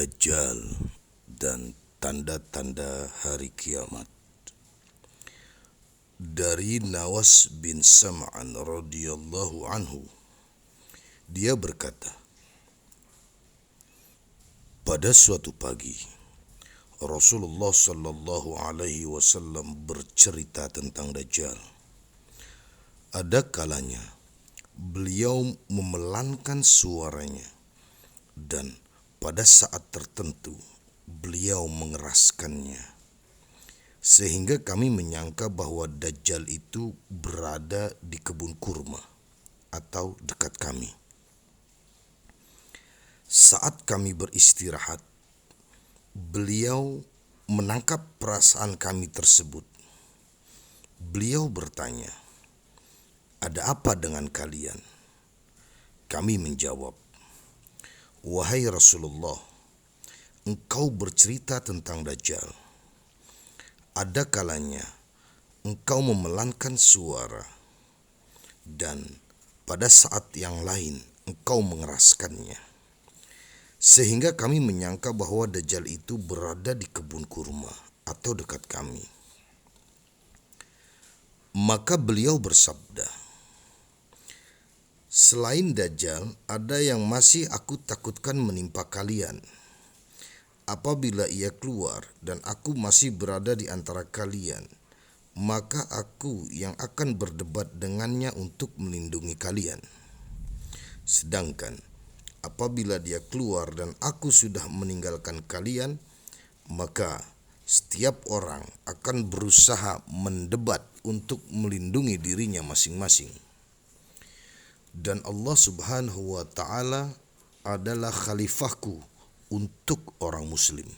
Dajjal dan tanda-tanda hari kiamat. Dari Nawas bin Sam'an radhiyallahu anhu, dia berkata, pada suatu pagi Rasulullah sallallahu alaihi wasallam bercerita tentang Dajjal. Ada kalanya beliau memelankan suaranya, dan pada saat tertentu beliau mengeraskannya, sehingga kami menyangka bahwa Dajjal itu berada di kebun kurma atau dekat kami. Saat kami beristirahat, beliau menangkap perasaan kami tersebut. Beliau bertanya, "Ada apa dengan kalian?" Kami menjawab, "Wahai Rasulullah, engkau bercerita tentang Dajjal. Ada kalanya engkau memelankan suara, dan pada saat yang lain engkau mengeraskannya, sehingga kami menyangka bahwa Dajjal itu berada di kebun kurma atau dekat kami." Maka beliau bersabda, "Selain Dajjal, ada yang masih aku takutkan menimpa kalian. Apabila ia keluar dan aku masih berada di antara kalian, maka aku yang akan berdebat dengannya untuk melindungi kalian. Sedangkan apabila dia keluar dan aku sudah meninggalkan kalian, maka setiap orang akan berusaha mendebat untuk melindungi dirinya masing-masing. Dan Allah Subhanahu wa Ta'ala adalah khalifahku untuk orang Muslim."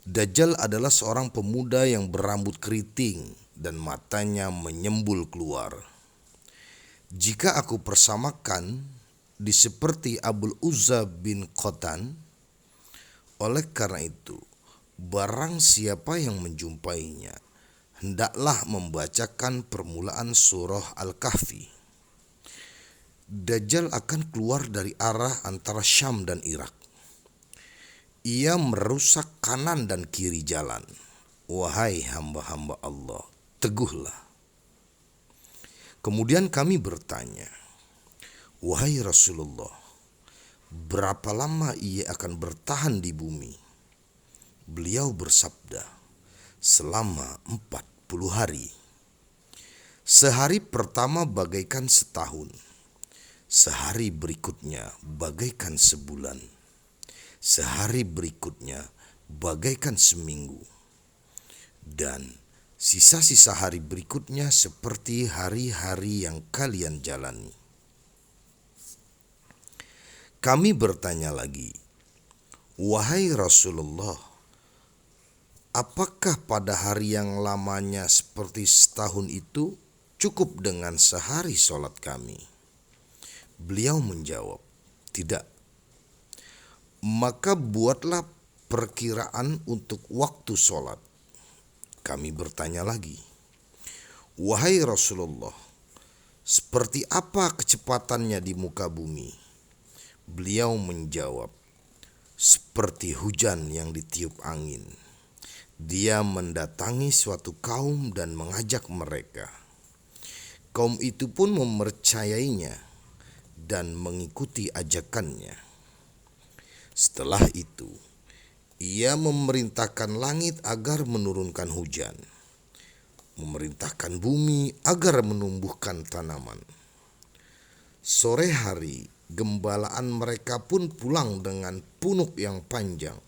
Dajjal adalah seorang pemuda yang berambut keriting dan matanya menyembul keluar. Jika aku persamakan di seperti Abul Uzza bin Qatan, oleh karena itu, barang siapa yang menjumpainya, hendaklah membacakan permulaan surah Al-Kahfi. Dajjal akan keluar dari arah antara Syam dan Irak. Ia merusak kanan dan kiri jalan. Wahai hamba-hamba Allah, teguhlah. Kemudian kami bertanya, "Wahai Rasulullah, berapa lama ia akan bertahan di bumi?" Beliau bersabda, "Selama 40 hari. Sehari pertama bagaikan setahun, sehari berikutnya bagaikan sebulan, sehari berikutnya bagaikan seminggu, dan sisa-sisa hari berikutnya seperti hari-hari yang kalian jalani." Kami bertanya lagi, "Wahai Rasulullah, apakah pada hari yang lamanya seperti setahun itu cukup dengan sehari sholat kami?" Beliau menjawab, "Tidak." "Maka buatlah perkiraan untuk waktu sholat." Kami bertanya lagi, "Wahai Rasulullah, seperti apa kecepatannya di muka bumi?" Beliau menjawab, "Seperti hujan yang ditiup angin. Dia mendatangi suatu kaum dan mengajak mereka. Kaum itu pun mempercayainya dan mengikuti ajakannya. Setelah itu, ia memerintahkan langit agar menurunkan hujan, memerintahkan bumi agar menumbuhkan tanaman. Sore hari, gembalaan mereka pun pulang dengan punuk yang panjang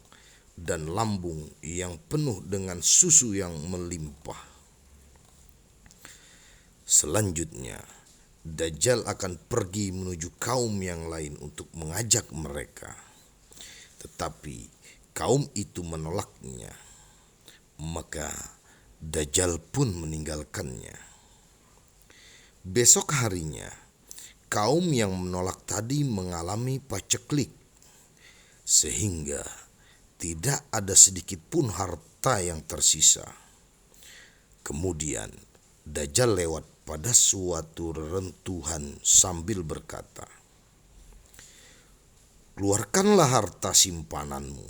dan lambung yang penuh dengan susu yang melimpah. Selanjutnya, Dajjal akan pergi menuju kaum yang lain untuk mengajak mereka, tetapi kaum itu menolaknya. Maka Dajjal pun meninggalkannya. Besok harinya, kaum yang menolak tadi mengalami paceklik, sehingga tidak ada sedikit pun harta yang tersisa. Kemudian Dajjal lewat pada suatu reruntuhan sambil berkata, keluarkanlah harta simpananmu.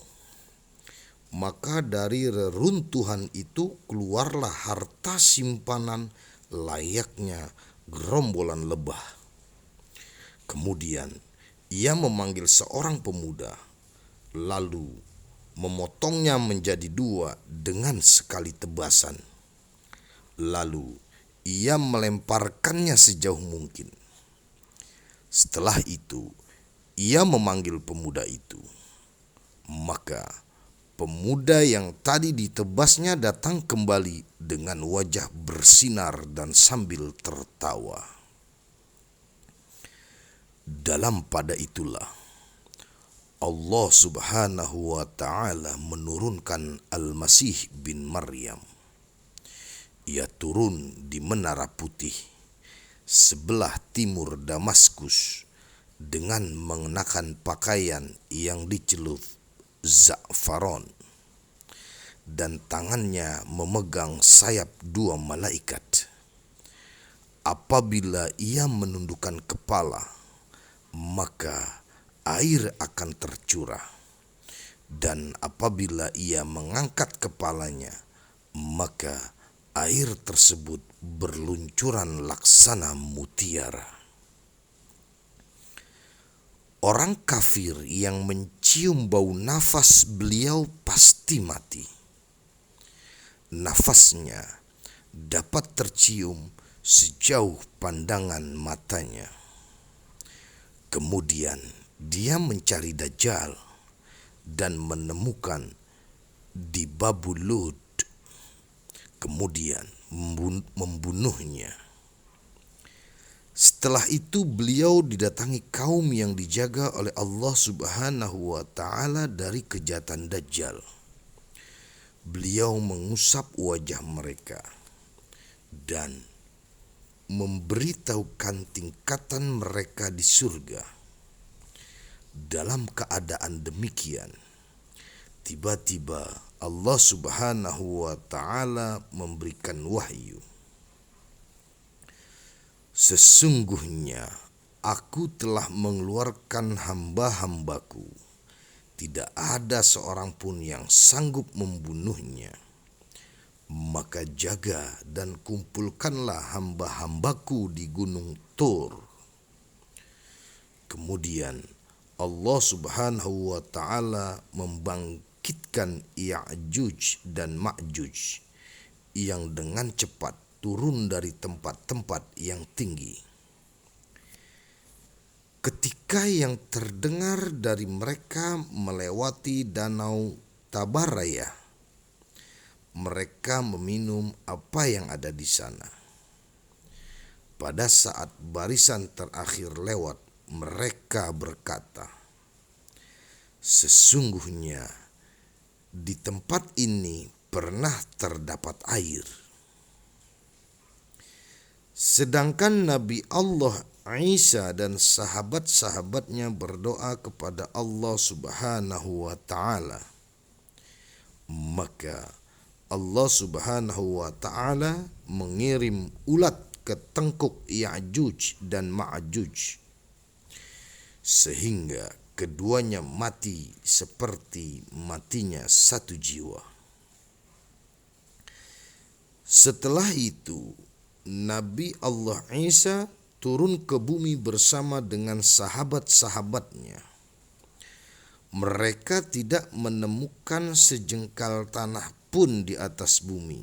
Maka dari reruntuhan itu keluarlah harta simpanan layaknya gerombolan lebah. Kemudian ia memanggil seorang pemuda, lalu memotongnya menjadi dua dengan sekali tebasan. Lalu ia melemparkannya sejauh mungkin. Setelah itu, ia memanggil pemuda itu. Maka pemuda yang tadi ditebasnya datang kembali dengan wajah bersinar dan sambil tertawa. Dalam pada itulah Allah Subhanahu wa Ta'ala menurunkan Al-Masih bin Maryam. Ia turun di Menara Putih sebelah timur Damaskus dengan mengenakan pakaian yang dicelup za'faron, dan tangannya memegang sayap dua malaikat. Apabila ia menundukkan kepala, maka air akan tercurah, dan apabila ia mengangkat kepalanya, maka air tersebut berluncuran laksana mutiara. Orang kafir yang mencium bau nafas beliau pasti mati. Nafasnya dapat tercium sejauh pandangan matanya. Kemudian dia mencari Dajjal dan menemukan di Babulud. Kemudian membunuhnya. Setelah itu beliau didatangi kaum yang dijaga oleh Allah Subhanahu wa Ta'ala dari kejahatan Dajjal. Beliau mengusap wajah mereka dan memberitahukan tingkatan mereka di surga. Dalam keadaan demikian, tiba-tiba Allah Subhanahu wa Ta'ala memberikan wahyu. Sesungguhnya aku telah mengeluarkan hamba-hambaku. Tidak ada seorang pun yang sanggup membunuhnya. Maka jaga dan kumpulkanlah hamba-hambaku di Gunung Tur. Kemudian Allah Subhanahu wa Ta'ala membangkitkan Ya'juj dan Ma'juj yang dengan cepat turun dari tempat-tempat yang tinggi. Ketika yang terdengar dari mereka melewati danau Tabaraya, mereka meminum apa yang ada di sana. Pada saat barisan terakhir lewat, mereka berkata, sesungguhnya di tempat ini pernah terdapat air. Sedangkan Nabi Allah Isa dan sahabat-sahabatnya berdoa kepada Allah Subhanahu wa Ta'ala. Maka Allah Subhanahu wa Ta'ala mengirim ulat ke tengkuk Ya'juj dan Ma'juj, sehingga keduanya mati seperti matinya satu jiwa. Setelah itu, Nabi Allah Isa turun ke bumi bersama dengan sahabat-sahabatnya. Mereka tidak menemukan sejengkal tanah pun di atas bumi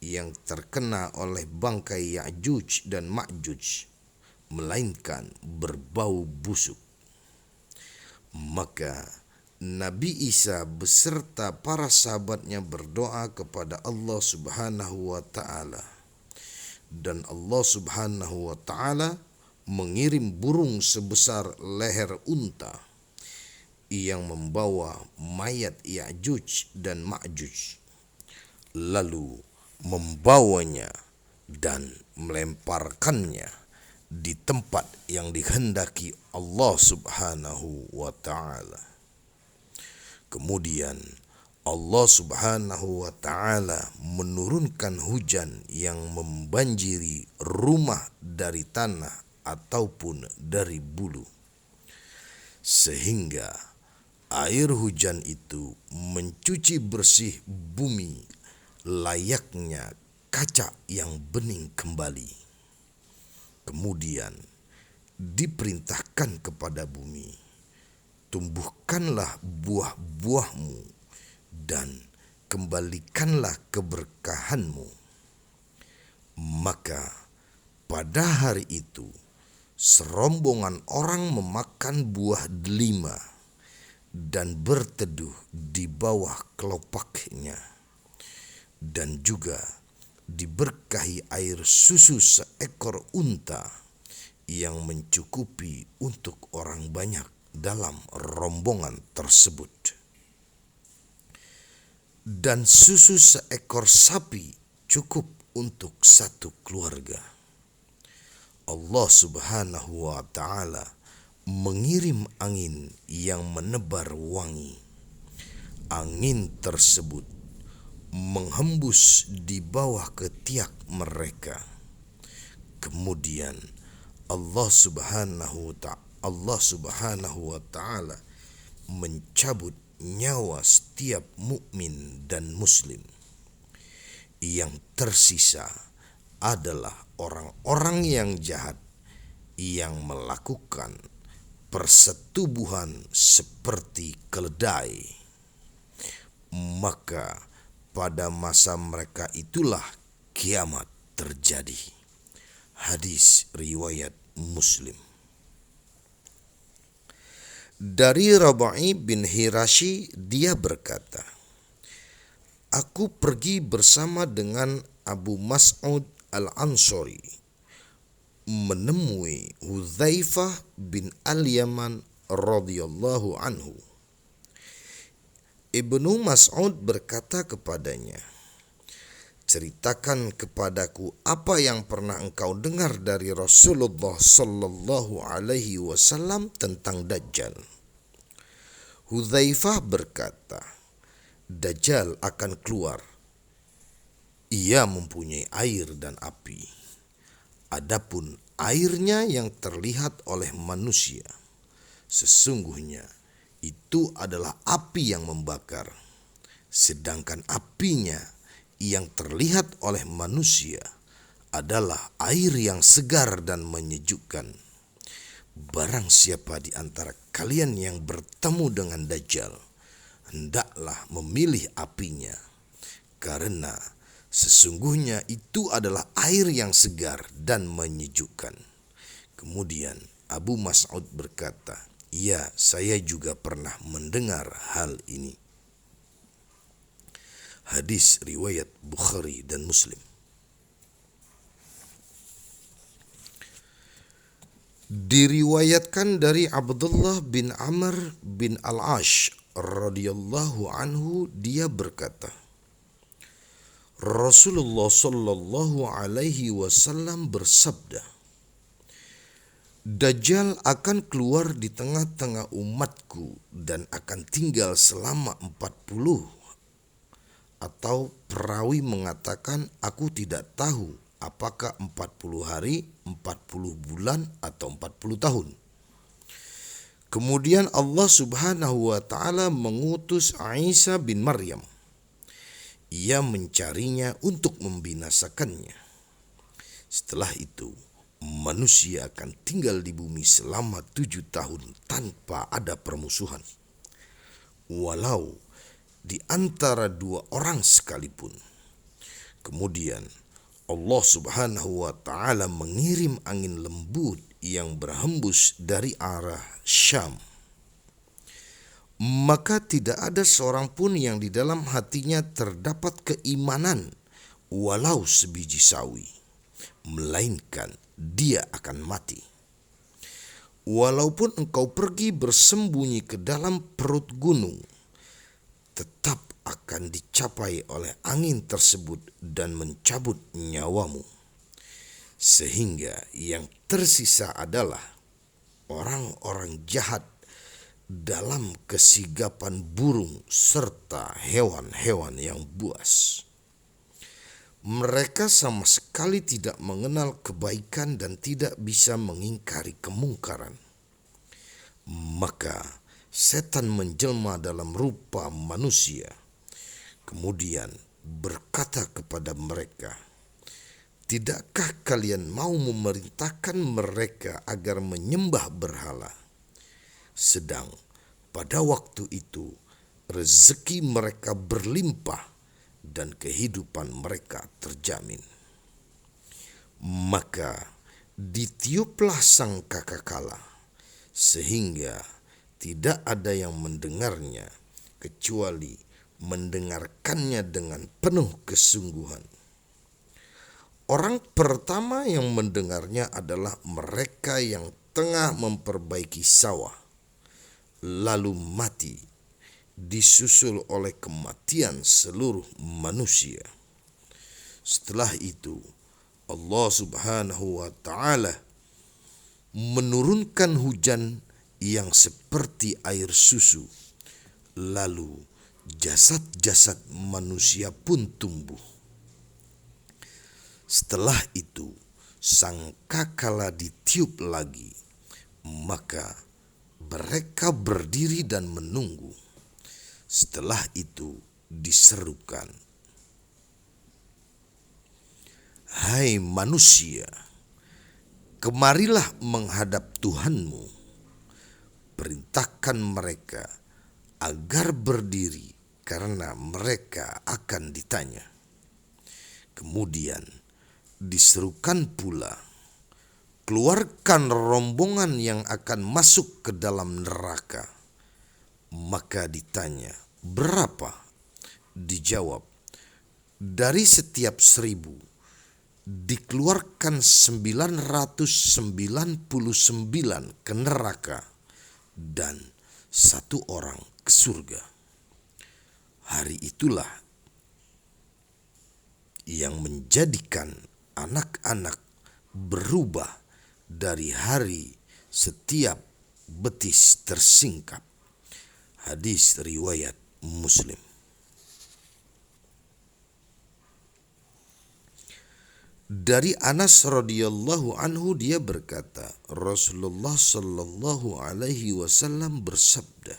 yang terkena oleh bangkai Ya'juj dan Ma'juj, melainkan berbau busuk. Maka Nabi Isa beserta para sahabatnya berdoa kepada Allah Subhanahu wa Ta'ala, dan Allah Subhanahu wa Ta'ala mengirim burung sebesar leher unta yang membawa mayat Ya'juj dan Ma'juj, lalu membawanya dan melemparkannya di tempat yang dikehendaki Allah Subhanahu wa Ta'ala. Kemudian Allah Subhanahu wa Ta'ala menurunkan hujan yang membanjiri rumah dari tanah ataupun dari bulu, sehingga air hujan itu mencuci bersih bumi layaknya kaca yang bening kembali. Kemudian diperintahkan kepada bumi, tumbuhkanlah buah-buahmu dan kembalikanlah keberkahanmu. Maka pada hari itu serombongan orang memakan buah delima dan berteduh di bawah kelopaknya, dan juga diberkahi air susu seekor unta yang mencukupi untuk orang banyak dalam rombongan tersebut, dan susu seekor sapi cukup untuk satu keluarga. Allah Subhanahu wa Ta'ala mengirim angin yang menebar wangi. Angin tersebut menghembus di bawah ketiak mereka. Kemudian Allah Subhanahu wa Ta'ala mencabut nyawa setiap mukmin dan muslim. Yang tersisa adalah orang-orang yang jahat yang melakukan persetubuhan seperti keledai. Maka pada masa mereka itulah kiamat terjadi. Hadis riwayat Muslim. Dari Rabai bin Hirashi, dia berkata, aku pergi bersama dengan Abu Mas'ud Al-Ansari menemui Hudzaifah bin Al-Yaman radhiyallahu anhu. Ibnu Mas'ud berkata kepadanya, ceritakan kepadaku apa yang pernah engkau dengar dari Rasulullah sallallahu alaihi wasallam tentang Dajjal. Hudzaifah berkata, Dajjal akan keluar. Ia mempunyai air dan api. Adapun airnya yang terlihat oleh manusia, sesungguhnya itu adalah api yang membakar. Sedangkan apinya yang terlihat oleh manusia adalah air yang segar dan menyejukkan. Barang siapa di antara kalian yang bertemu dengan Dajjal, hendaklah memilih apinya, karena sesungguhnya itu adalah air yang segar dan menyejukkan. Kemudian Abu Mas'ud berkata, ya, saya juga pernah mendengar hal ini. Hadis riwayat Bukhari dan Muslim. Diriwayatkan dari Abdullah bin Amr bin Al-Ash radhiyallahu anhu, dia berkata, Rasulullah sallallahu alaihi wasallam bersabda, Dajjal akan keluar di tengah-tengah umatku dan akan tinggal selama 40. Atau perawi mengatakan, aku tidak tahu apakah 40 hari, 40 bulan, atau 40 tahun. Kemudian Allah Subhanahu wa Ta'ala mengutus Isa bin Maryam. Ia mencarinya untuk membinasakannya. Setelah itu, manusia akan tinggal di bumi selama 7 tahun tanpa ada permusuhan. Walau di antara 2 orang sekalipun. Kemudian Allah Subhanahu wa Ta'ala mengirim angin lembut yang berhembus dari arah Syam. Maka tidak ada seorang pun yang di dalam hatinya terdapat keimanan walau sebiji sawi, melainkan dia akan mati. Walaupun engkau pergi bersembunyi ke dalam perut gunung, tetap akan dicapai oleh angin tersebut dan mencabut nyawamu. Sehingga yang tersisa adalah orang-orang jahat dalam kesigapan burung serta hewan-hewan yang buas. Mereka sama sekali tidak mengenal kebaikan dan tidak bisa mengingkari kemungkaran. Maka setan menjelma dalam rupa manusia, kemudian berkata kepada mereka, "Tidakkah kalian mau memerintahkan mereka agar menyembah berhala?" Sedang pada waktu itu rezeki mereka berlimpah dan kehidupan mereka terjamin. Maka ditiuplah sangkakala, sehingga tidak ada yang mendengarnya kecuali mendengarkannya dengan penuh kesungguhan. Orang pertama yang mendengarnya adalah mereka yang tengah memperbaiki sawah, lalu mati, disusul oleh kematian seluruh manusia. Setelah itu, Allah Subhanahu wa Ta'ala menurunkan hujan yang seperti air susu, lalu jasad-jasad manusia pun tumbuh. Setelah itu, sangkakala ditiup lagi, maka mereka berdiri dan menunggu. Setelah itu diserukan, "Hai manusia, kemarilah menghadap Tuhanmu. Perintahkan mereka agar berdiri karena mereka akan ditanya." Kemudian diserukan pula, "Keluarkan rombongan yang akan masuk ke dalam neraka." Maka ditanya, "Berapa?" Dijawab, "Dari setiap 1.000 dikeluarkan 999 ke neraka dan 1 orang ke surga." Hari itulah yang menjadikan anak-anak berubah dari hari setiap betis tersingkap. Hadis riwayat Muslim. Dari Anas radhiyallahu anhu dia berkata, Rasulullah sallallahu alaihi wasallam bersabda,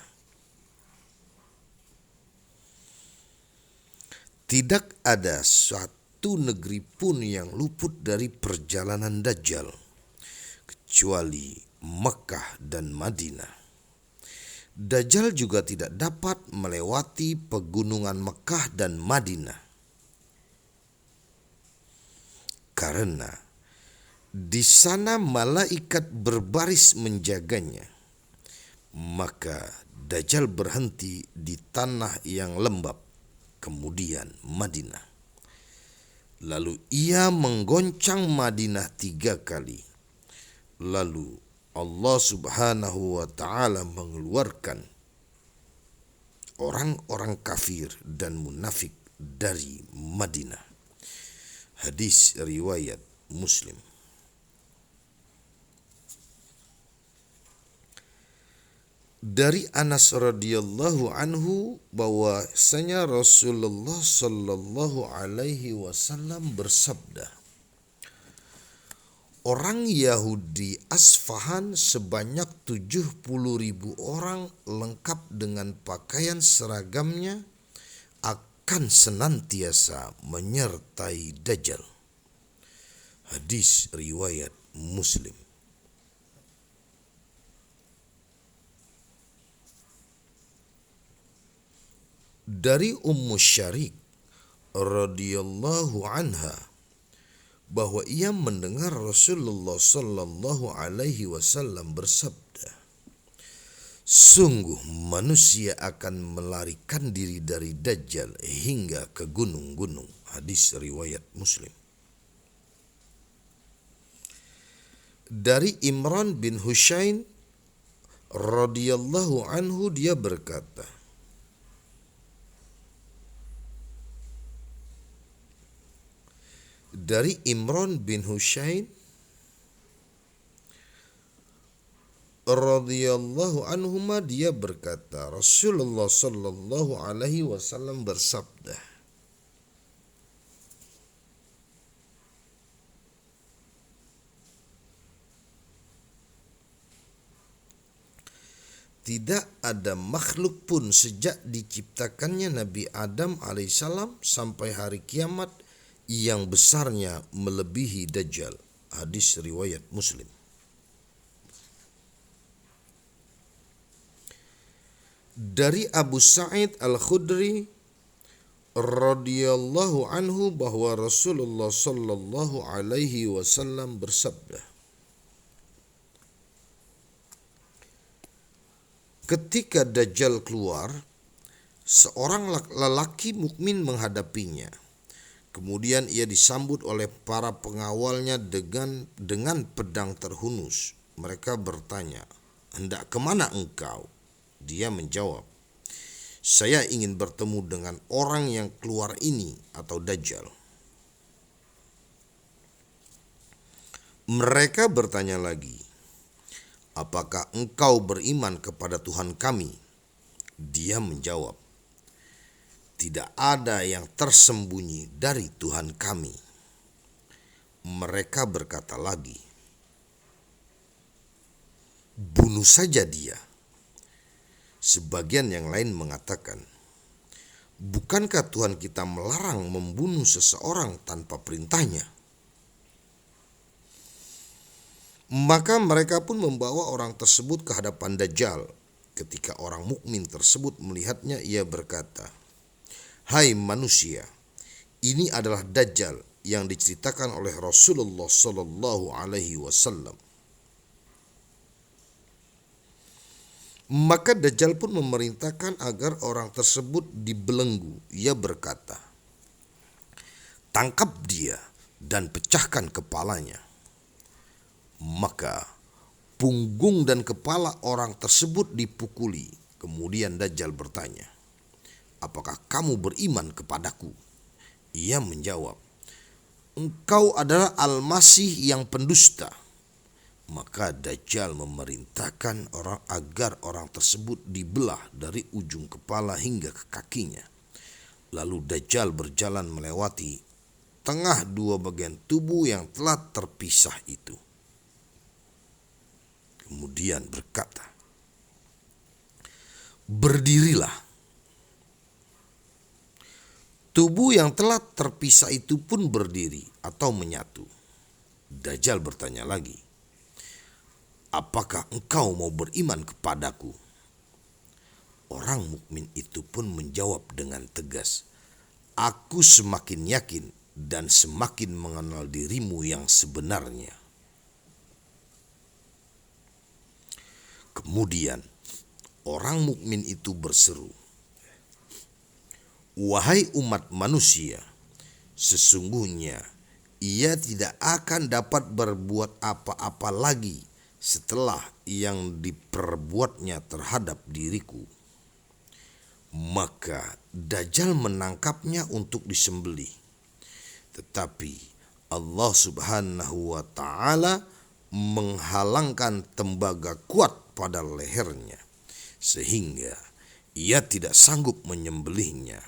"Tidak ada suatu negeri pun yang luput dari perjalanan Dajjal, kecuali Mekah dan Madinah. Dajjal juga tidak dapat melewati pegunungan Mekah dan Madinah, karena di sana malaikat berbaris menjaganya. Maka Dajjal berhenti di tanah yang lembab, kemudian Madinah. Lalu ia menggoncang Madinah 3 kali. Lalu Allah Subhanahu wa Ta'ala mengeluarkan orang-orang kafir dan munafik dari Madinah." Hadis riwayat Muslim. Dari Anas radhiyallahu anhu bahwasanya Rasulullah sallallahu alaihi wasallam bersabda, "Orang Yahudi Asfahan sebanyak 70.000 orang lengkap dengan pakaian seragamnya akan senantiasa menyertai Dajjal." Hadis riwayat Muslim. Dari Ummu Syarik radhiyallahu anha bahwa ia mendengar Rasulullah sallallahu alaihi wasallam bersabda, "Sungguh manusia akan melarikan diri dari Dajjal hingga ke gunung-gunung." Hadis riwayat Muslim. Dari Imran bin Husain radhiyallahu anhu dia berkata, dari Imran bin Husain radhiyallahu anhuma dia berkata, Rasulullah sallallahu alaihi wasallam bersabda, Tidak ada makhluk pun sejak diciptakannya Nabi Adam alaihissalam sampai hari kiamat yang besarnya melebihi Dajjal. Hadis riwayat Muslim. Dari Abu Sa'id Al-Khudri radhiyallahu anhu bahwa Rasulullah sallallahu alaihi wasallam bersabda, ketika Dajjal keluar, seorang lelaki mukmin menghadapinya. Kemudian ia disambut oleh para pengawalnya dengan pedang terhunus. Mereka bertanya, "Hendak kemana engkau?" Dia menjawab, "Saya ingin bertemu dengan orang yang keluar ini atau Dajjal." Mereka bertanya lagi, "Apakah engkau beriman kepada Tuhan kami?" Dia menjawab, "Tidak ada yang tersembunyi dari Tuhan kami." Mereka berkata lagi, "Bunuh saja dia." Sebagian yang lain mengatakan, "Bukankah Tuhan kita melarang membunuh seseorang tanpa perintahnya?" Maka mereka pun membawa orang tersebut ke hadapan Dajjal. Ketika orang mukmin tersebut melihatnya, ia berkata, "Hai manusia, ini adalah Dajjal yang diceritakan oleh Rasulullah sallallahu alaihi wasallam." Maka Dajjal pun memerintahkan agar orang tersebut dibelenggu. Ia berkata, "Tangkap dia dan pecahkan kepalanya." Maka punggung dan kepala orang tersebut dipukuli. Kemudian Dajjal bertanya, "Apakah kamu beriman kepadaku?" Ia menjawab, "Engkau adalah Al-Masih yang pendusta." Maka Dajjal memerintahkan agar orang tersebut dibelah dari ujung kepala hingga ke kakinya. Lalu Dajjal berjalan melewati tengah dua bagian tubuh yang telah terpisah itu. Kemudian berkata, "Berdirilah." Tubuh yang telah terpisah itu pun berdiri atau menyatu. Dajjal bertanya lagi, "Apakah engkau mau beriman kepadaku?" Orang mukmin itu pun menjawab dengan tegas, "Aku semakin yakin dan semakin mengenal dirimu yang sebenarnya." Kemudian orang mukmin itu berseru, "Wahai umat manusia, sesungguhnya ia tidak akan dapat berbuat apa-apa lagi setelah yang diperbuatnya terhadap diriku." Maka Dajjal menangkapnya untuk disembelih. Tetapi Allah Subhanahu wa taala menghalangkan tembaga kuat pada lehernya sehingga ia tidak sanggup menyembelihnya.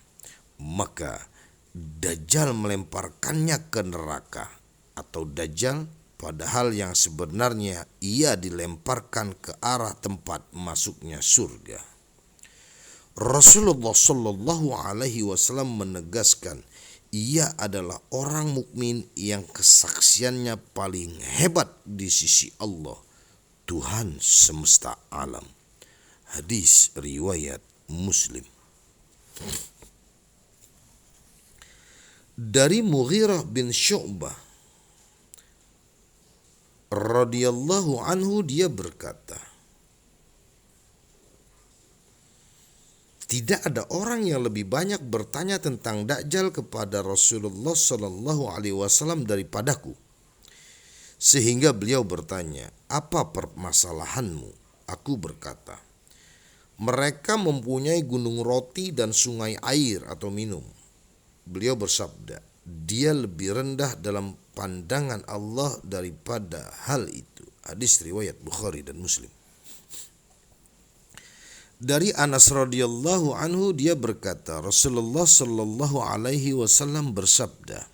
Maka Dajjal melemparkannya ke neraka atau Dajjal, padahal yang sebenarnya ia dilemparkan ke arah tempat masuknya surga. Rasulullah Shallallahu alaihi wasallam menegaskan, ia adalah orang mukmin yang kesaksiannya paling hebat di sisi Allah, Tuhan semesta alam. Hadis riwayat Muslim. Dari Mughirah bin Syu'bah radhiyallahu anhu, dia berkata, "Tidak ada orang yang lebih banyak bertanya tentang Dajjal kepada Rasulullah sallallahu alaihi wasallam daripadaku. Sehingga beliau bertanya, 'Apa permasalahanmu?' Aku berkata, 'Mereka mempunyai gunung roti dan sungai air atau minum.' Beliau bersabda, 'Dia lebih rendah dalam pandangan Allah daripada hal itu.' Hadis riwayat Bukhari dan Muslim. Dari Anas radhiyallahu anhu, dia berkata, Rasulullah sallallahu alaihi wasallam bersabda,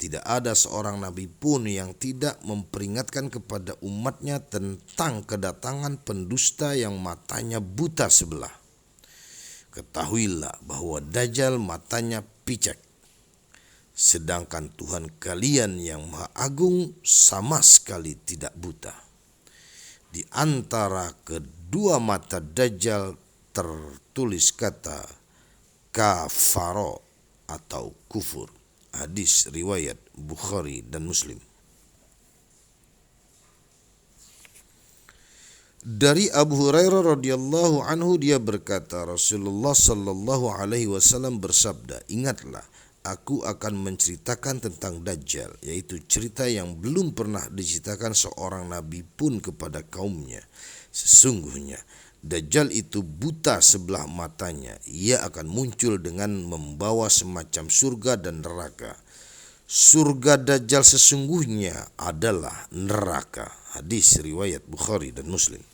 Tidak ada seorang nabi pun yang tidak memperingatkan kepada umatnya tentang kedatangan pendusta yang matanya buta sebelah. Ketahuilah bahwa Dajjal matanya picek, sedangkan Tuhan kalian yang Maha Agung sama sekali tidak buta. Di antara kedua mata Dajjal tertulis kata kafaro atau kufur. Hadis riwayat Bukhari dan Muslim. Dari Abu Hurairah radhiyallahu anhu dia berkata, Rasulullah sallallahu alaihi wasallam bersabda, ingatlah, aku akan menceritakan tentang Dajjal, yaitu cerita yang belum pernah diceritakan seorang nabi pun kepada kaumnya. Sesungguhnya Dajjal itu buta sebelah matanya. Ia akan muncul dengan membawa semacam surga dan neraka. Surga Dajjal sesungguhnya adalah neraka. Hadis riwayat Bukhari dan Muslim.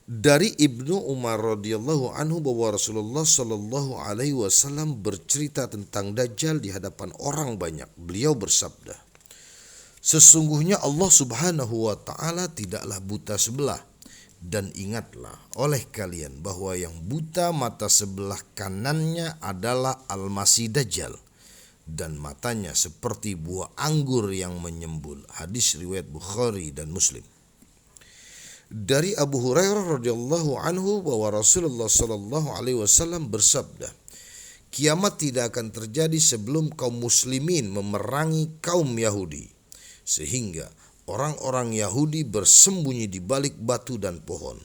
Dari Ibnu Umar radhiyallahu anhu bahwa Rasulullah sallallahu alaihi wasallam bercerita tentang Dajjal di hadapan orang banyak. Beliau bersabda, sesungguhnya Allah subhanahu wa ta'ala tidaklah buta sebelah. Dan ingatlah oleh kalian bahwa yang buta mata sebelah kanannya adalah Al-Masih Dajjal. Dan matanya seperti buah anggur yang menyembul. Hadis riwayat Bukhari dan Muslim. Dari Abu Hurairah radhiyallahu anhu bahwa Rasulullah sallallahu alaihi wasallam bersabda, kiamat tidak akan terjadi sebelum kaum muslimin memerangi kaum Yahudi, sehingga orang-orang Yahudi bersembunyi di balik batu dan pohon.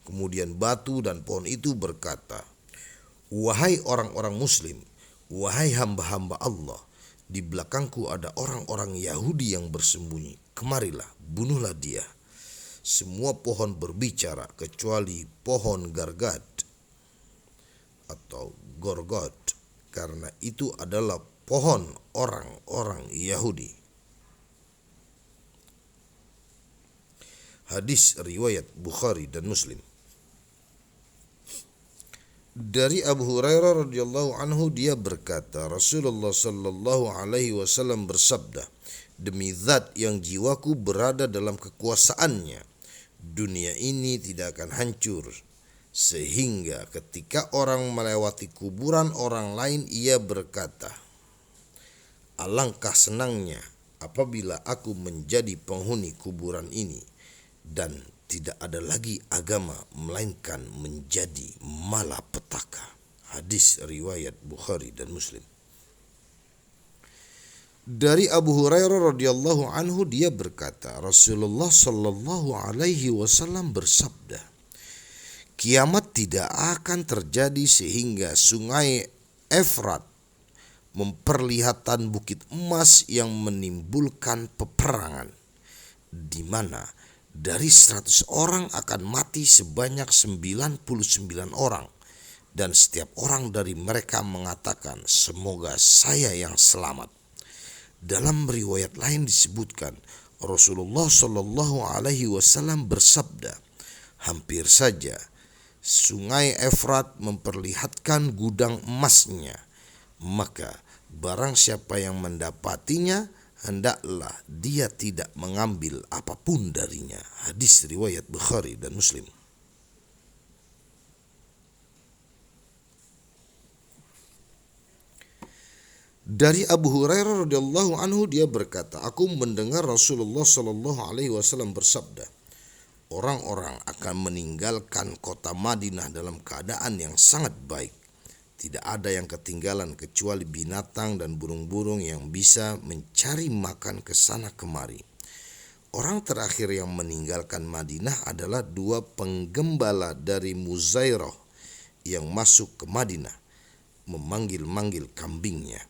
Kemudian batu dan pohon itu berkata, wahai orang-orang muslim, wahai hamba-hamba Allah, di belakangku ada orang-orang Yahudi yang bersembunyi. Kemarilah, bunuhlah dia. Semua pohon berbicara kecuali pohon gargad atau gorgot, karena itu adalah pohon orang-orang Yahudi. Hadis riwayat Bukhari dan Muslim. Dari Abu Hurairah radhiyallahu anhu dia berkata, Rasulullah sallallahu alaihi wasallam bersabda, demi zat yang jiwaku berada dalam kekuasaannya, dunia ini tidak akan hancur, sehingga ketika orang melewati kuburan orang lain ia berkata, alangkah senangnya apabila aku menjadi penghuni kuburan ini, dan tidak ada lagi agama melainkan menjadi malapetaka. Hadis riwayat Bukhari dan Muslim. Dari Abu Hurairah radhiyallahu anhu dia berkata, Rasulullah sallallahu alaihi wasallam bersabda, kiamat tidak akan terjadi sehingga sungai Efrat memperlihatkan bukit emas yang menimbulkan peperangan, di mana dari 100 orang akan mati sebanyak 99 orang, dan setiap orang dari mereka mengatakan, semoga saya yang selamat. Dalam riwayat lain disebutkan, Rasulullah Shallallahu Alaihi Wasallam bersabda, hampir saja sungai Efrat memperlihatkan gudang emasnya, maka barang siapa yang mendapatinya, hendaklah dia tidak mengambil apapun darinya. Hadis riwayat Bukhari dan Muslim. Dari Abu Hurairah radhiyallahu anhu dia berkata, aku mendengar Rasulullah sallallahu alaihi wasallam bersabda, orang-orang akan meninggalkan kota Madinah dalam keadaan yang sangat baik. Tidak ada yang ketinggalan kecuali binatang dan burung-burung yang bisa mencari makan ke sana kemari. Orang terakhir yang meninggalkan Madinah adalah 2 penggembala dari Muzairah yang masuk ke Madinah memanggil-manggil kambingnya.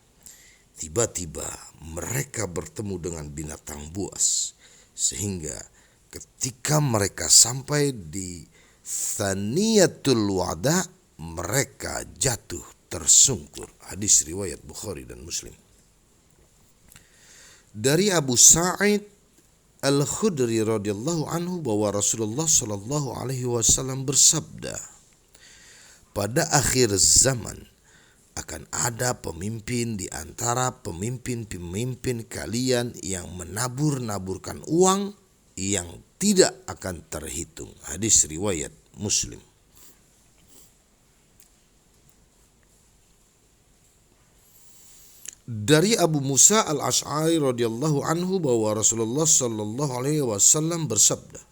Tiba-tiba mereka bertemu dengan binatang buas, sehingga ketika mereka sampai di Thaniyatul Wada, mereka jatuh tersungkur. Hadis riwayat Bukhari dan Muslim. Dari Abu Sa'id Al-Khudri radhiyallahu anhu bahwa Rasulullah sallallahu alaihi wasallam bersabda, pada akhir zaman akan ada pemimpin di antara pemimpin-pemimpin kalian yang menabur-naburkan uang yang tidak akan terhitung. Hadis riwayat Muslim. Dari Abu Musa al-Asy'ari radhiyallahu anhu bahwa Rasulullah sallallahu alaihi wasallam bersabda,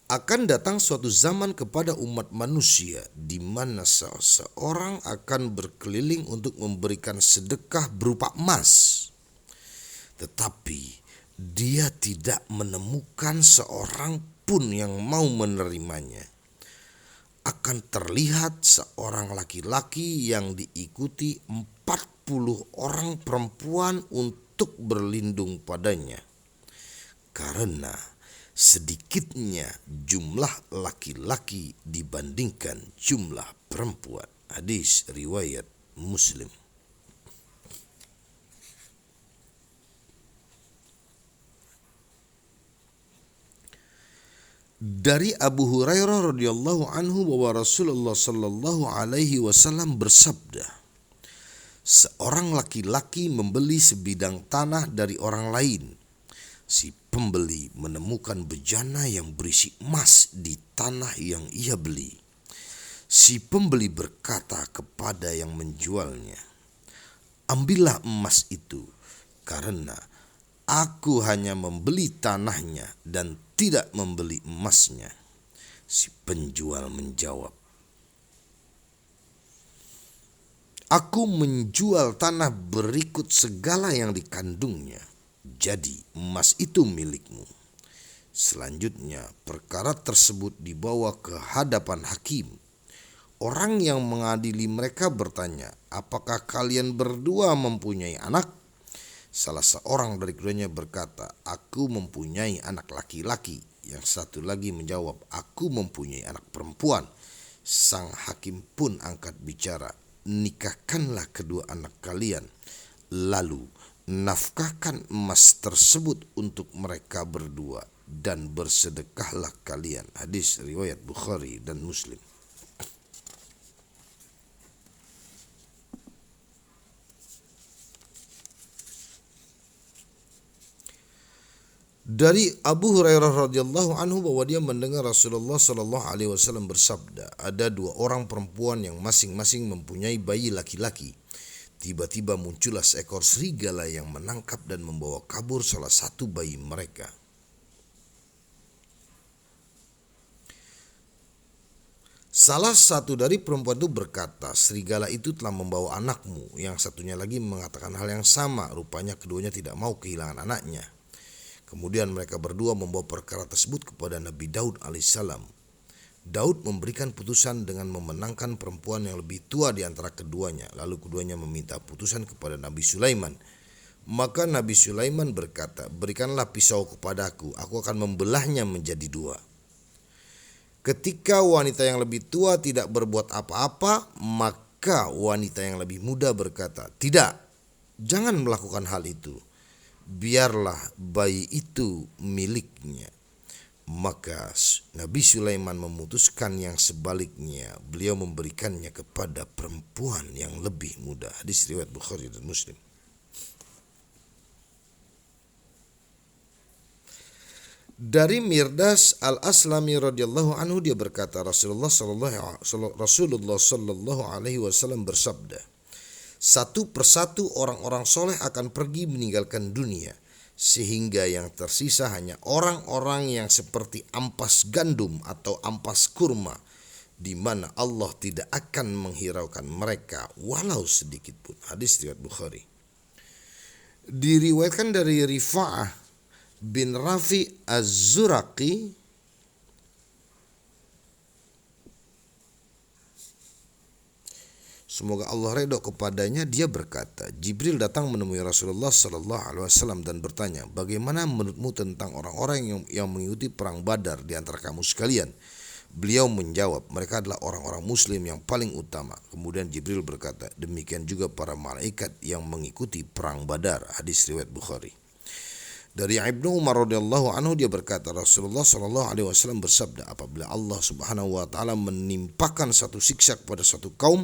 akan datang suatu zaman kepada umat manusia di mana seseorang akan berkeliling untuk memberikan sedekah berupa emas, tetapi dia tidak menemukan seorang pun yang mau menerimanya. Akan terlihat seorang laki-laki yang diikuti 40 orang perempuan untuk berlindung padanya, karena sedikitnya jumlah laki-laki dibandingkan jumlah perempuan. Hadis riwayat Muslim. Dari Abu Hurairah radhiyallahu anhu bahwa Rasulullah sallallahu alaihi wasallam bersabda, seorang laki-laki membeli sebidang tanah dari orang lain. Si pembeli menemukan bejana yang berisi emas di tanah yang ia beli. Si pembeli berkata kepada yang menjualnya, ambillah emas itu, karena aku hanya membeli tanahnya dan tidak membeli emasnya. Si penjual menjawab, aku menjual tanah berikut segala yang dikandungnya, jadi emas itu milikmu. Selanjutnya perkara tersebut dibawa ke hadapan hakim. Orang yang mengadili mereka bertanya, apakah kalian berdua mempunyai anak? Salah seorang dari keduanya berkata, aku mempunyai anak laki-laki. Yang satu lagi menjawab, aku mempunyai anak perempuan. Sang hakim pun angkat bicara, nikahkanlah kedua anak kalian, lalu nafkahkan emas tersebut untuk mereka berdua, dan bersedekahlah kalian. Hadis riwayat Bukhari dan Muslim. Dari Abu Hurairah radhiyallahu anhu bahwa dia mendengar Rasulullah sallallahu alaihi wasallam bersabda, ada dua orang perempuan yang masing-masing mempunyai bayi laki-laki. Tiba-tiba muncullah seekor serigala yang menangkap dan membawa kabur salah satu bayi mereka. Salah satu dari perempuan itu berkata, serigala itu telah membawa anakmu. Yang satunya lagi mengatakan hal yang sama, rupanya keduanya tidak mau kehilangan anaknya. Kemudian mereka berdua membawa perkara tersebut kepada Nabi Daud alaihissalam. Daud memberikan putusan dengan memenangkan perempuan yang lebih tua di antara keduanya. Lalu keduanya meminta putusan kepada Nabi Sulaiman. Maka Nabi Sulaiman berkata, berikanlah pisau kepadaku, aku akan membelahnya menjadi dua. Ketika wanita yang lebih tua tidak berbuat apa-apa, maka wanita yang lebih muda berkata, tidak, jangan melakukan hal itu. Biarlah bayi itu miliknya. Maka Nabi Sulaiman memutuskan yang sebaliknya. Beliau memberikannya kepada perempuan yang lebih muda. Hadis riwayat Bukhari dan Muslim. Dari Mirdas al-Aslami radhiyallahu anhu dia berkata, Rasulullah sallallahu alaihi wasallam bersabda, satu persatu orang-orang soleh akan pergi meninggalkan dunia, sehingga yang tersisa hanya orang-orang yang seperti ampas gandum atau ampas kurma, di mana Allah tidak akan menghiraukan mereka walau sedikit pun. Hadis riwayat Bukhari. Diriwayatkan dari Rifa'ah bin Rafi Az-Zuraqi, semoga Allah redha kepadanya, dia berkata, Jibril datang menemui Rasulullah sallallahu alaihi wasallam dan bertanya, bagaimana menurutmu tentang orang-orang yang mengikuti perang Badar di antara kamu sekalian? Beliau menjawab, mereka adalah orang-orang muslim yang paling utama. Kemudian Jibril berkata, demikian juga para malaikat yang mengikuti perang Badar. Hadis riwayat Bukhari. Dari Ibnu Umar radhiyallahu anhu dia berkata, Rasulullah shallallahu alaihi wasallam bersabda, apabila Allah Subhanahu wa taala menimpakan satu siksa kepada satu kaum,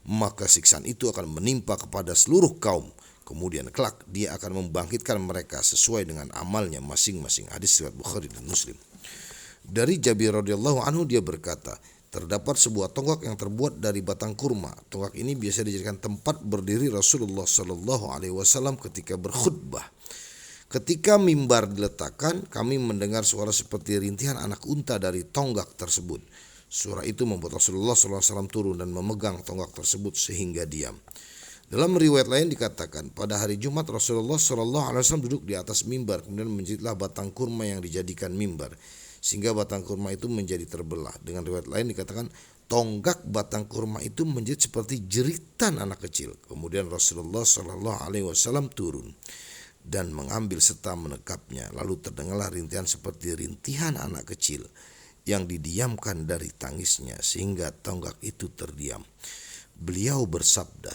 maka siksaan itu akan menimpa kepada seluruh kaum. Kemudian kelak dia akan membangkitkan mereka sesuai dengan amalnya masing-masing. Hadis riwayat Bukhari dan Muslim. Dari Jabir radhiyallahu anhu dia berkata, terdapat sebuah tonggak yang terbuat dari batang kurma. Tonggak ini biasa dijadikan tempat berdiri Rasulullah shallallahu alaihi wasallam ketika berkhutbah. Ketika mimbar diletakkan, kami mendengar suara seperti rintihan anak unta dari tonggak tersebut. Suara itu membuat Rasulullah SAW turun dan memegang tonggak tersebut sehingga diam. Dalam riwayat lain dikatakan, pada hari Jumat Rasulullah SAW duduk di atas mimbar, kemudian menjadilah batang kurma yang dijadikan mimbar, sehingga batang kurma itu menjadi terbelah. Dengan riwayat lain dikatakan, tonggak batang kurma itu menjadi seperti jeritan anak kecil. Kemudian Rasulullah SAW turun dan mengambil serta menekapnya. Lalu terdengarlah rintihan seperti rintihan anak kecil yang didiamkan dari tangisnya sehingga tonggak itu terdiam. Beliau bersabda,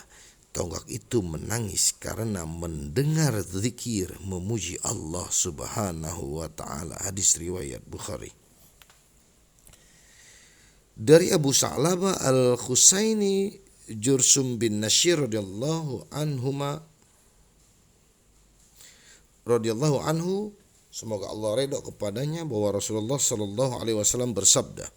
tonggak itu menangis karena mendengar zikir memuji Allah Subhanahu wa taala. Hadis riwayat Bukhari. Dari Abu Sa'labah Al-Khusaini Jursum bin Nashir radhiyallahu anhu, semoga Allah redha kepadanya, bahwa Rasulullah sallallahu alaihi wasallam bersabda,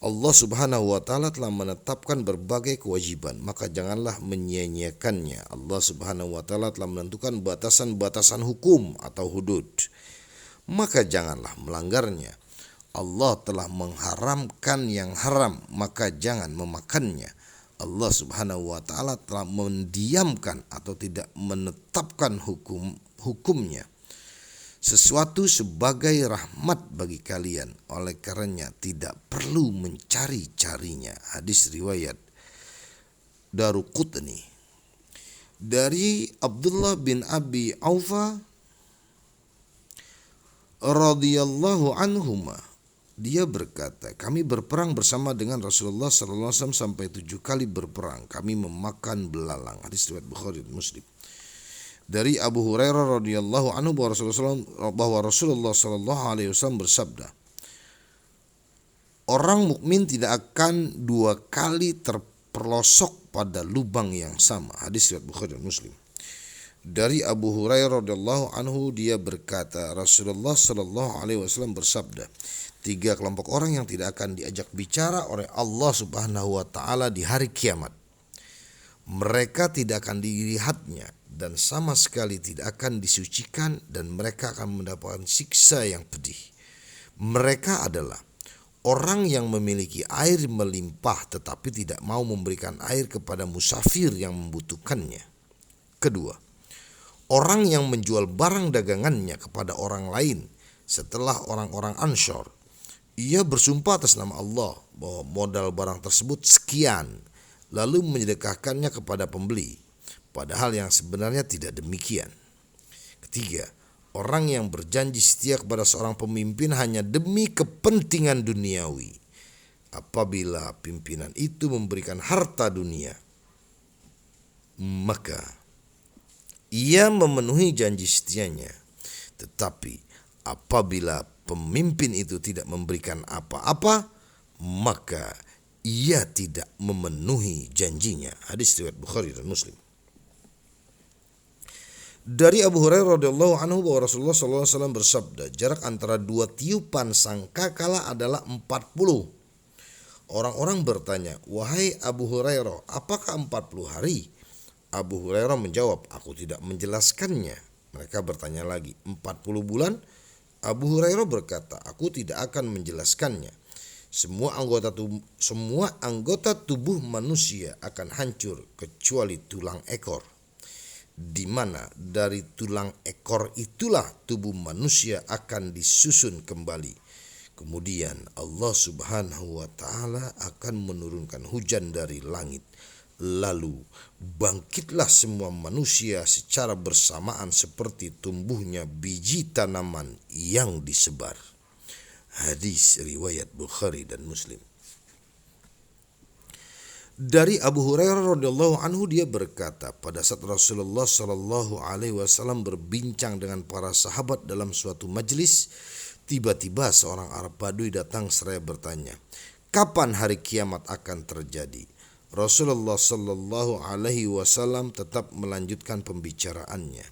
Allah Subhanahu wa taala telah menetapkan berbagai kewajiban, maka janganlah menyia-nyiakannya. Allah Subhanahu wa taala telah menentukan batasan-batasan hukum atau hudud, maka janganlah melanggarnya. Allah telah mengharamkan yang haram, maka jangan memakannya. Allah Subhanahu wa taala telah mendiamkan atau tidak menetapkan hukumnya sesuatu sebagai rahmat bagi kalian, oleh karenanya tidak perlu mencari-carinya. Hadis riwayat Daruqutni. Dari Abdullah bin Abi Aufa radhiyallahu anhuma, dia berkata, kami berperang bersama dengan Rasulullah sallallahu alaihi wasallam sampai 7 kali berperang. Kami memakan belalang. Hadis riwayat Bukhari dan Muslim. Dari Abu Hurairah radhiyallahu anhu bahwa Rasulullah sallallahu alaihi wasallam bersabda, orang mukmin tidak akan 2 kali terperosok pada lubang yang sama. Hadis riwayat Bukhari dan Muslim. Dari Abu Hurairah radhiyallahu anhu dia berkata, Rasulullah sallallahu alaihi wasallam bersabda, 3 kelompok orang yang tidak akan diajak bicara oleh Allah Subhanahu wa taala di hari kiamat. Mereka tidak akan dilihatnya dan sama sekali tidak akan disucikan, dan mereka akan mendapatkan siksa yang pedih. Mereka adalah orang yang memiliki air melimpah tetapi tidak mau memberikan air kepada musafir yang membutuhkannya. Kedua, orang yang menjual barang dagangannya kepada orang lain setelah orang-orang Ansyar. Ia bersumpah atas nama Allah bahwa modal barang tersebut sekian, lalu menyedekahkannya kepada pembeli, padahal yang sebenarnya tidak demikian. Ketiga, orang yang berjanji setia kepada seorang pemimpin hanya demi kepentingan duniawi. Apabila pimpinan itu memberikan harta dunia, maka ia memenuhi janji setianya. Tetapi apabila pemimpin itu tidak memberikan apa-apa, maka ia tidak memenuhi janjinya. Hadis riwayat Bukhari dan Muslim. Dari Abu Hurairah radhiyallahu anhu bahwa Rasulullah SAW bersabda, jarak antara 2 tiupan sangkakala adalah 40. Orang-orang bertanya, wahai Abu Hurairah, apakah 40 hari? Abu Hurairah menjawab, aku tidak menjelaskannya. Mereka bertanya lagi, 40 bulan? Abu Hurairah berkata, aku tidak akan menjelaskannya. Semua anggota tubuh manusia akan hancur kecuali tulang ekor, di mana dari tulang ekor itulah tubuh manusia akan disusun kembali. Kemudian Allah Subhanahu wa taala akan menurunkan hujan dari langit. Lalu bangkitlah semua manusia secara bersamaan seperti tumbuhnya biji tanaman yang disebar. Hadis riwayat Bukhari dan Muslim. Dari Abu Hurairah radhiyallahu anhu, dia berkata, pada saat Rasulullah shallallahu alaihi wasallam berbincang dengan para sahabat dalam suatu majlis, tiba-tiba seorang Arab Badui datang seraya bertanya, kapan hari kiamat akan terjadi? Rasulullah shallallahu alaihi wasallam tetap melanjutkan pembicaraannya.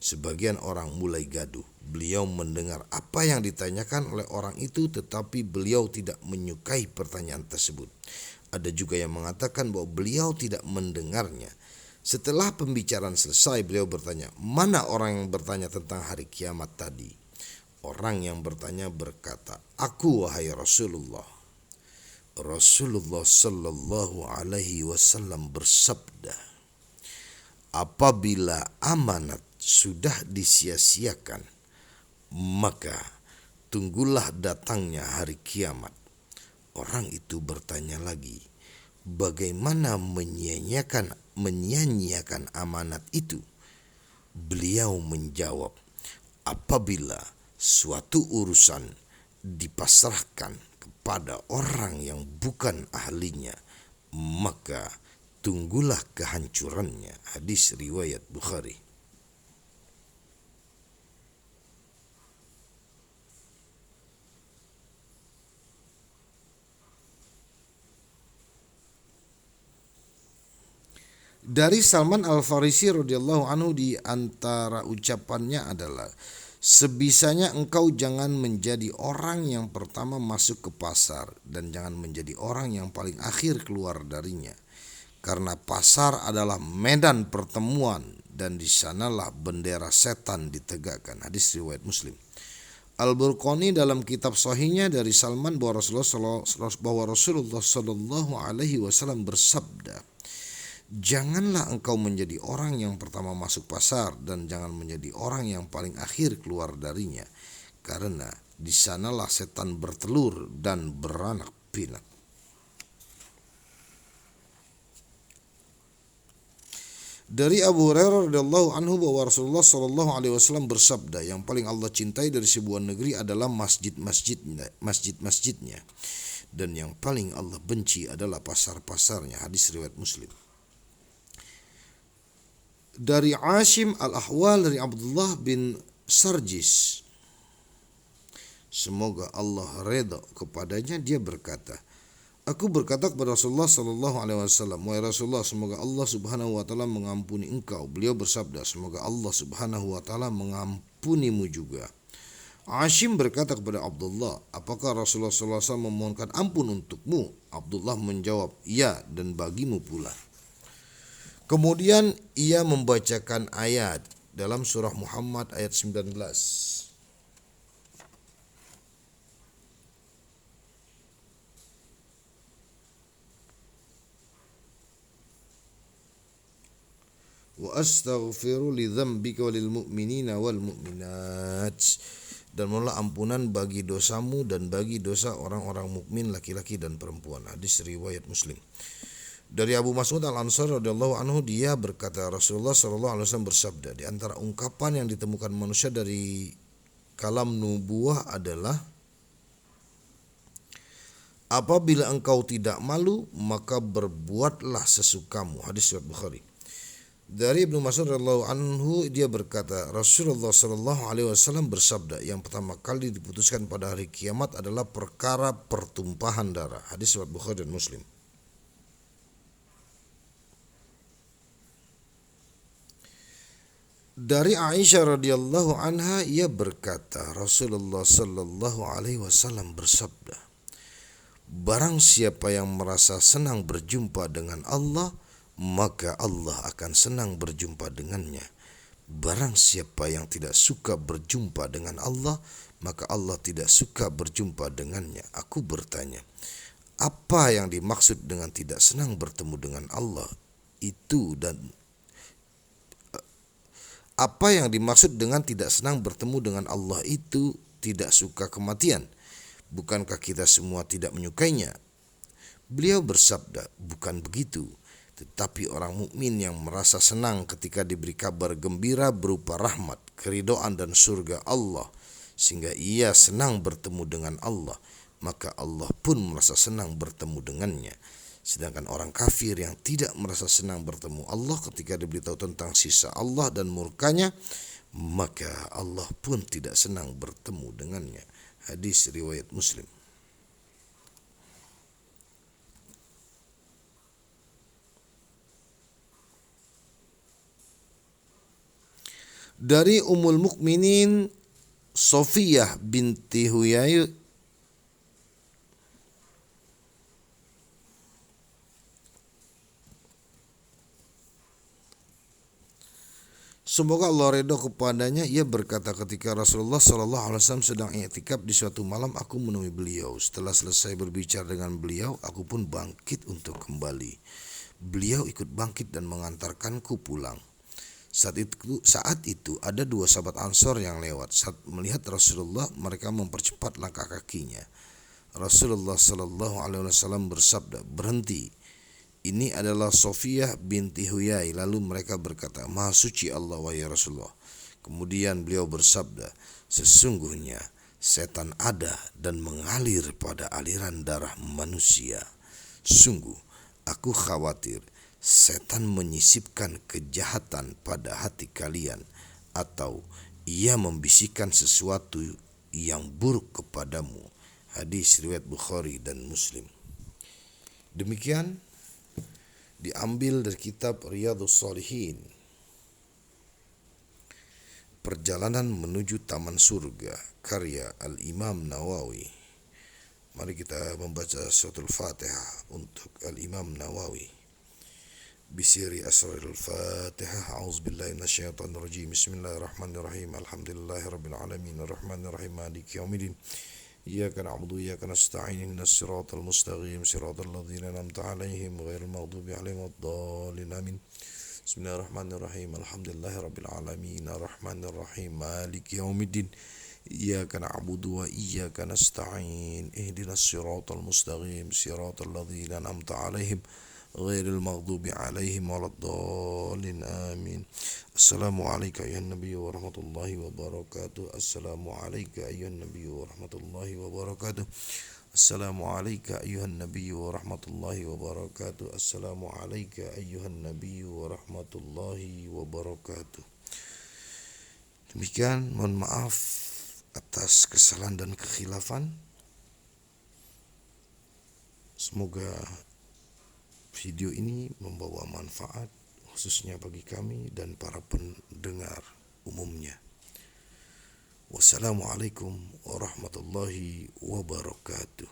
Sebagian orang mulai gaduh. Beliau mendengar apa yang ditanyakan oleh orang itu, tetapi beliau tidak menyukai pertanyaan tersebut. Ada juga yang mengatakan bahwa beliau tidak mendengarnya. Setelah pembicaraan selesai, beliau bertanya, mana orang yang bertanya tentang hari kiamat tadi? Orang yang bertanya berkata, aku wahai Rasulullah. Rasulullah sallallahu alaihi wasallam bersabda, apabila amanat sudah disia-siakan, maka tunggulah datangnya hari kiamat. Orang itu bertanya lagi, bagaimana menyia-nyiakan amanat itu? Beliau menjawab, apabila suatu urusan dipasrahkan kepada orang yang bukan ahlinya, maka tunggulah kehancurannya. Hadis riwayat Bukhari. Dari Salman Al-Farisi radhiyallahu anhu, di antara ucapannya adalah, sebisanya engkau jangan menjadi orang yang pertama masuk ke pasar dan jangan menjadi orang yang paling akhir keluar darinya. Karena pasar adalah medan pertemuan dan di sanalah bendera setan ditegakkan. Hadis riwayat Muslim. Al-Burqani dalam kitab sahihnya dari Salman bahwa Rasulullah sallallahu alaihi wasallam bersabda, janganlah engkau menjadi orang yang pertama masuk pasar dan jangan menjadi orang yang paling akhir keluar darinya, karena di sanalah setan bertelur dan beranak pinak. Dari Abu Hurairah radhiyallahu anhu bahwa Rasulullah sallallahu alaihi wasallam bersabda, yang paling Allah cintai dari sebuah negeri adalah masjid-masjidnya, dan yang paling Allah benci adalah pasar-pasarnya. Hadis riwayat Muslim. Dari Ashim Al-Ahwal dari Abdullah bin Sarjis, semoga Allah redha kepadanya, dia berkata, aku berkata kepada Rasulullah sallallahu alaihi wasallam, wahai Rasulullah, semoga Allah Subhanahu wa taala mengampuni engkau. Beliau bersabda, semoga Allah Subhanahu wa taala mengampunimu juga. Ashim berkata kepada Abdullah, apakah Rasulullah sallallahu alaihi wasallam memohonkan ampun untukmu? Abdullah menjawab, iya, dan bagimu pula. Kemudian ia membacakan ayat dalam surah Muhammad ayat 19. Wa astaghfiru li dzambika walil mu'minina wal mu'minat. Dan mohonlah ampunan bagi dosamu dan bagi dosa orang-orang mukmin laki-laki dan perempuan. Hadis riwayat Muslim. Dari Abu Mas'ud Al-Ansari radhiyallahu anhu, dia berkata, Rasulullah sallallahu alaihi wasallam bersabda, di antara ungkapan yang ditemukan manusia dari kalam nubuwah adalah, apabila engkau tidak malu, maka berbuatlah sesukamu. Hadis riwayat Bukhari. Dari Ibnu Mas'ud radhiyallahu anhu, dia berkata, Rasulullah sallallahu alaihi wasallam bersabda, yang pertama kali diputuskan pada hari kiamat adalah perkara pertumpahan darah. Hadis riwayat Bukhari dan Muslim. Dari Aisyah radhiyallahu anha, ia berkata, Rasulullah sallallahu alaihi wasallam bersabda, barang siapa yang merasa senang berjumpa dengan Allah, maka Allah akan senang berjumpa dengannya. Barang siapa yang tidak suka berjumpa dengan Allah, maka Allah tidak suka berjumpa dengannya. Aku bertanya, apa yang dimaksud dengan tidak senang bertemu dengan Allah itu, dan apa yang dimaksud dengan tidak senang bertemu dengan Allah itu tidak suka kematian? Bukankah kita semua tidak menyukainya? Beliau bersabda, bukan begitu. Tetapi orang mukmin yang merasa senang ketika diberi kabar gembira berupa rahmat, keridhaan dan surga Allah, sehingga ia senang bertemu dengan Allah, maka Allah pun merasa senang bertemu dengannya. Sedangkan orang kafir yang tidak merasa senang bertemu Allah ketika diberitahu tentang sisa Allah dan murkanya, maka Allah pun tidak senang bertemu dengannya. Hadis riwayat Muslim. Dari Ummul Mukminin Sofiyah binti Huyai, semoga Allah ridho kepadanya, ia berkata ketika Rasulullah Shallallahu Alaihi Wasallam sedang i'tikaf di suatu malam, aku menemui beliau. Setelah selesai berbicara dengan beliau, aku pun bangkit untuk kembali. Beliau ikut bangkit dan mengantarkanku pulang. Saat itu ada dua sahabat Ansor yang lewat. Saat melihat Rasulullah, mereka mempercepat langkah kakinya. Rasulullah Shallallahu Alaihi Wasallam bersabda, berhenti. Ini adalah Sofiyah binti Huyai. Lalu mereka berkata, Maha suci Allah wahai Rasulullah. Kemudian beliau bersabda, sesungguhnya setan ada dan mengalir pada aliran darah manusia. Sungguh aku khawatir setan menyisipkan kejahatan pada hati kalian, atau ia membisikkan sesuatu yang buruk kepadamu. Hadis riwayat Bukhari dan Muslim. Demikian diambil dari kitab Riyadhus Shalihin, Perjalanan Menuju Taman Surga, karya Al-Imam Nawawi. Mari kita membaca suratul Fatihah untuk Al-Imam Nawawi. Bisiri asrarul Fatihah. A'udzubillahi minasyaitonir rajim. Bismillahirrahmanirrahim. Alhamdulillahirabbil alamin. Arrahmanirrahim. Maliki yaumiddin. Iyyaka na'budu wa iyyaka nasta'in. Ihdinas siratal mustaqim. Siratal ladzina an'amta 'alaihim ghairil maghdubi 'alaihim waddallin. Amin. Bismillahirrahmanirrahim. Alhamdulillahirabbil alamin. Arrahmanirrahim. Maliki yaumiddin. Iyyaka na'budu wa iyyaka nasta'in. Ihdinas siratal mustaqim. Siratal ladzina an'amta 'alaihim ghairil maghdubi 'alaihim waladdallin. Amin. Assalamu alayka ayyuhan nabiyyu wa rahmatullahi wa barakatuh. Assalamu alayka ayyuhan nabiyyu wa rahmatullahi wa barakatuh. Assalamu alayka ayyuhan nabiyyu wa rahmatullahi wa barakatuh. Assalamu alayka ayyuhan nabiyyu wa rahmatullahi wa barakatuh. Demikian, mohon maaf atas kesalahan dan kekhilafan. Semoga video ini membawa manfaat khususnya bagi kami dan para pendengar umumnya. Wassalamualaikum warahmatullahi wabarakatuh.